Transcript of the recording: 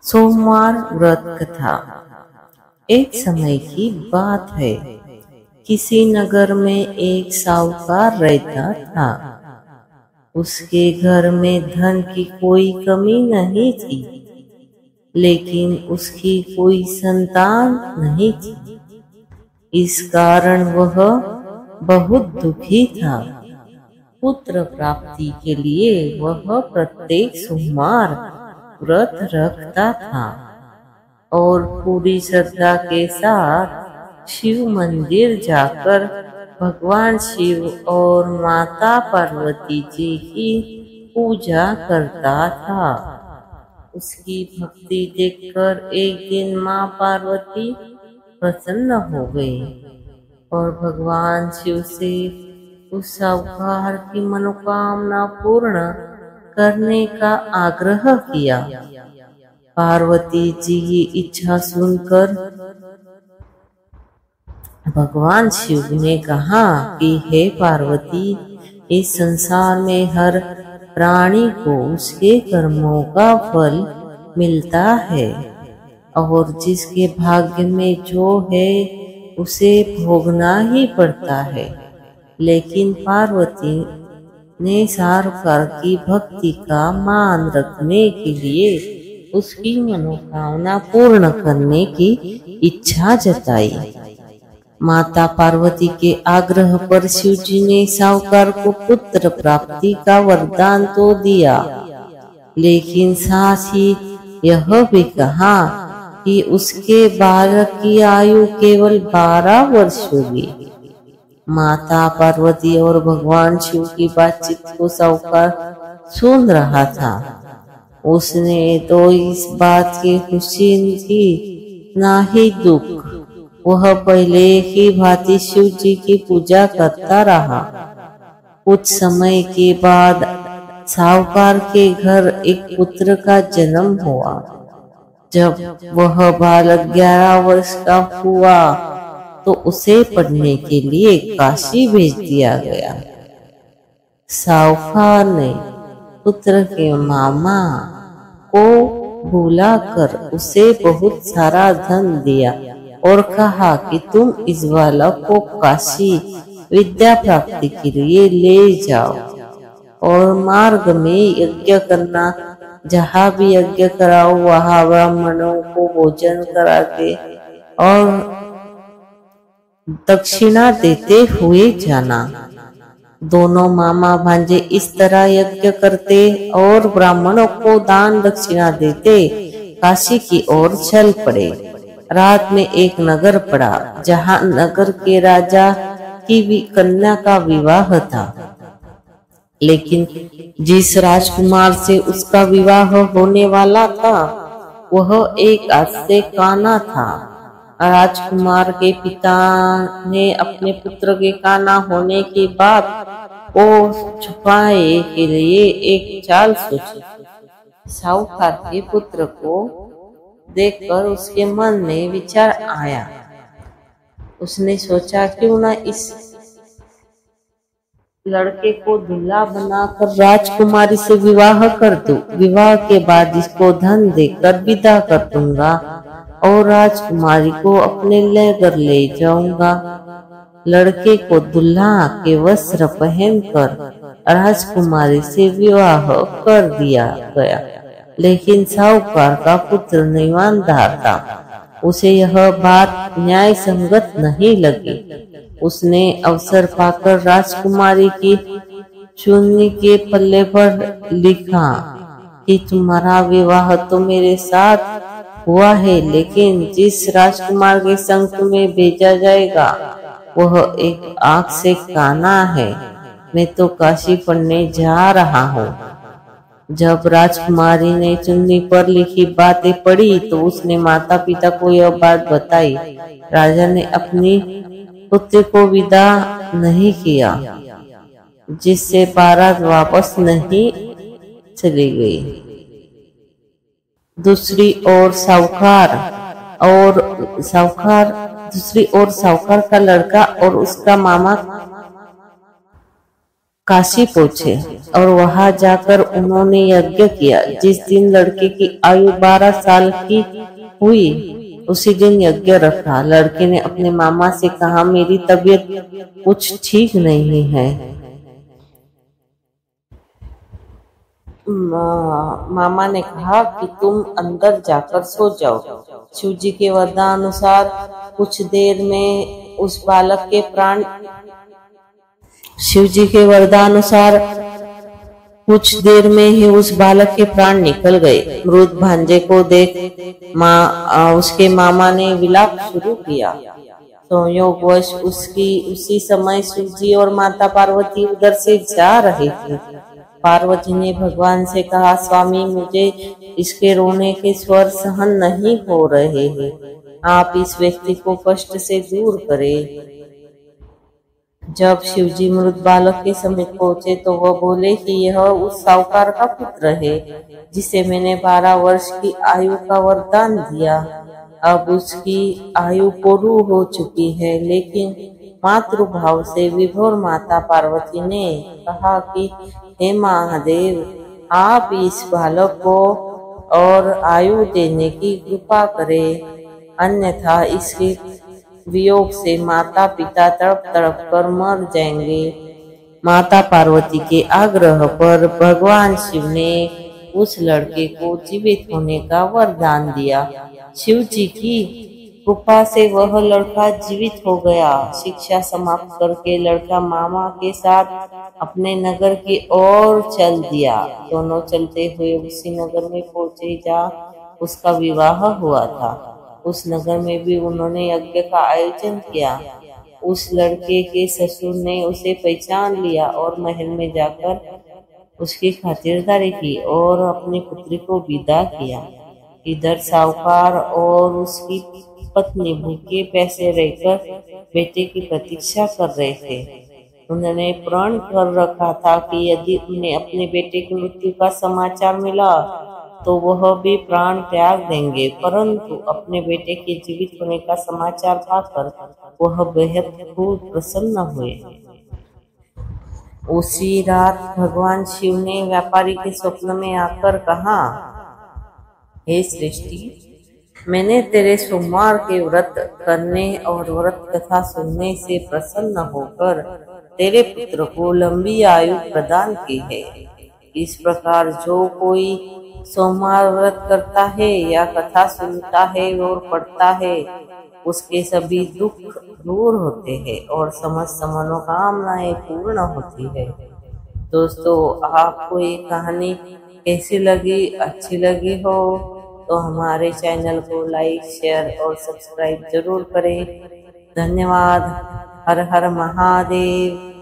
सोमवार व्रत कथा। एक समय की बात है। किसी नगर में एक साहूकार रहता था। उसके घर में धन की कोई कमी नहीं थी, लेकिन उसकी कोई संतान नहीं थी। इस कारण वह बहुत दुखी था। पुत्र प्राप्ति के लिए वह प्रत्येक सोमवार व्रत रखता था और पूरी श्रद्धा के साथ शिव मंदिर जाकर भगवान शिव और माता पार्वती जी की पूजा करता था। उसकी भक्ति देखकर एक दिन माँ पार्वती प्रसन्न हो गई और भगवान शिव से उस साहूकार की मनोकामना पूर्ण करने का आग्रह किया। पार्वती जी की इच्छा सुनकर भगवान शिव ने कहा कि हे पार्वती, इस संसार में हर प्राणी को उसके कर्मों का फल मिलता है और जिसके भाग्य में जो है उसे भोगना ही पड़ता है। लेकिन पार्वती ने साहूकार की भक्ति का मान रखने के लिए उसकी मनोकामना पूर्ण करने की इच्छा जताई। माता पार्वती के आग्रह पर शिव जी ने साहूकार को पुत्र प्राप्ति का वरदान तो दिया, लेकिन साथ ही यह भी कहा कि उसके बालक की आयु केवल 12 वर्ष होगी। माता पार्वती और भगवान शिव की बातचीत को साहूकार सुन रहा था। उसने तो इस बात की खुशी थी ना ही दुख। वह पहले की भांति शिव जी की पूजा करता रहा। कुछ समय के बाद साहूकार के घर एक पुत्र का जन्म हुआ। जब वह बालक 11 वर्ष का हुआ तो उसे पढ़ने के लिए काशी भेज दिया गया। साहूकार ने पुत्र के मामा को बुलाकर उसे बहुत सारा धन दिया और कहा कि तुम इस बालक को काशी विद्या प्राप्ति के लिए ले जाओ और मार्ग में यज्ञ करना। जहाँ भी यज्ञ कराओ वहाँ ब्राह्मणों को भोजन कराते और दक्षिणा देते हुए जाना। दोनों मामा भांजे इस तरह यज्ञ करते और ब्राह्मणों को दान दक्षिणा देते काशी की ओर चल पड़े। रात में एक नगर पड़ा जहाँ नगर के राजा की कन्या का विवाह था, लेकिन जिस राजकुमार से उसका विवाह होने वाला था वह एक आज से काना था। राजकुमार के पिता ने अपने पुत्र के काना होने की बात को छुपाए के लिए एक चाल सोची। साहूकार के पुत्र को देखकर उसके मन में विचार आया। उसने सोचा क्यों न इस लड़के को दूल्हा बनाकर राजकुमारी से विवाह कर दूं। विवाह के बाद इसको धन देकर विदा कर दूंगा और राजकुमारी को अपने नगर ले जाऊंगा। लड़के को दूल्हा के वस्त्र पहनकर राजकुमारी से विवाह कर दिया गया, लेकिन साहूकार का पुत्र ईमानदार था। उसे यह बात न्याय संगत नहीं लगी। उसने अवसर पाकर राजकुमारी की चुन्नी के पल्ले पर लिखा कि तुम्हारा विवाह तो मेरे साथ हुआ है, लेकिन जिस राजकुमार के संग तुम्हें भेजा जाएगा वह एक आंख से काना है। मैं तो काशी पढ़ने जा रहा हूँ। जब राजकुमारी ने चुन्नी पर लिखी बातें पढ़ी तो उसने माता पिता को यह बात बताई। राजा ने अपनी पुत्र को विदा नहीं किया, जिससे बारात वापस नहीं चली गई। दूसरी ओर साहूकार का लड़का और उसका मामा काशी पहुंचे और वहां जाकर उन्होंने यज्ञ किया। जिस दिन लड़के की आयु 12 साल की हुई उसी दिन यज्ञ रखा। लड़के ने अपने मामा से कहा, मेरी तबीयत कुछ ठीक नहीं है। मामा ने कहा कि तुम अंदर जाकर सो जाओ। शिव जी के वरदानुसार कुछ देर में उस बालक के प्राण शिव जी के वरदानुसार कुछ देर में ही उस बालक के प्राण निकल गए। मृत भांजे को देख उसके मामा ने विलाप शुरू किया। संयोगवश उसी समय शिव जी और माता पार्वती उधर से जा रहे थे। पार्वती ने भगवान से कहा, स्वामी मुझे इसके रोने के स्वर सहन नहीं हो रहे हैं, आप इस व्यक्ति को कष्ट से दूर करें। जब शिवजी मृत बालक के समीप पहुंचे तो वह बोले कि यह उस साहूकार का पुत्र है जिसे मैंने 12 वर्ष की आयु का वरदान दिया। अब उसकी आयु पूरी हो चुकी है, लेकिन मातृभाव से विभोर माता पार्वती ने कहा कि हे महादेव, आप इस बालक को और आयु देने की कृपा करें, अन्यथा इसके वियोग से माता पिता तड़प तड़प कर मर जाएंगे। माता पार्वती के आग्रह पर भगवान शिव ने उस लड़के को जीवित होने का वरदान दिया। शिव जी की कृपा से वह लड़का जीवित हो गया। शिक्षा समाप्त करके लड़का मामा के साथ अपने नगर की ओर चल दिया। दोनों चलते हुए उसी नगर में पहुंचे जहाँ उसका विवाह हुआ था। उस नगर में भी उन्होंने यज्ञ का आयोजन किया। उस लड़के के ससुर ने उसे पहचान लिया और महल में जाकर उसकी खातिरदारी की और अपनी पुत्री को विदा किया। इधर साहूकार और उसकी पत्नी भूखे प्यासे रहकर बेटे की प्रतीक्षा कर रहे थे। उन्होंने प्रण कर रखा था कि यदि उन्हें अपने बेटे की मृत्यु का समाचार मिला तो वह भी प्राण त्याग देंगे, परंतु अपने बेटे के जीवित होने का समाचार पाकर वह बेहद खूब प्रसन्न हुए। उसी रात भगवान शिव ने व्यापारी के स्वप्न में आकर कहा, हे सृष्टि, मैंने तेरे सोमवार के व्रत करने और व्रत कथा सुनने से प्रसन्न होकर तेरे पुत्र को लंबी आयु प्रदान की है। इस प्रकार जो कोई सोमवार व्रत करता है या कथा सुनता है और पढ़ता है उसके सभी दुख दूर होते हैं और समस्त मनोकामनाएं पूर्ण होती है। दोस्तों, आपको ये कहानी कैसी लगी? अच्छी लगी हो तो हमारे चैनल को लाइक, शेयर और सब्सक्राइब जरूर करें। धन्यवाद। हर हर महादेव।